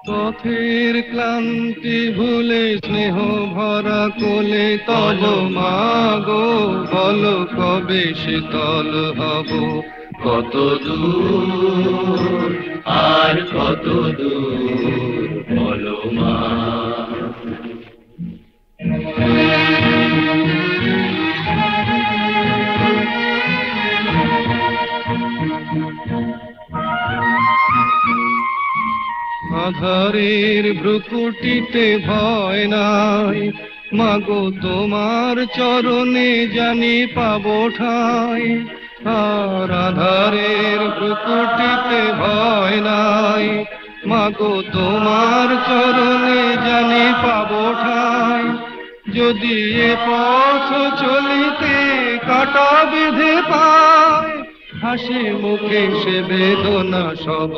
পথের ক্লান্তি ভুলে স্নেহ ভরা কোলে তব মাগো, বলো কবে শীতল হব। কত দূর আর কত দূর বলো মা। আধারের ভ্রুকুটিতে ভয় নাই, মাগো তোমার চরণে জানি পাবো ঠাঁই। আর আধারের ভ্রুকুটিতে ভয় নাই, মাগো তোমার চরণে জানি পাবো ঠাঁই। যদি এ পথ চলিতে কাটা বেঁধে পায়, হাসি মুখে সে বেদনা সব।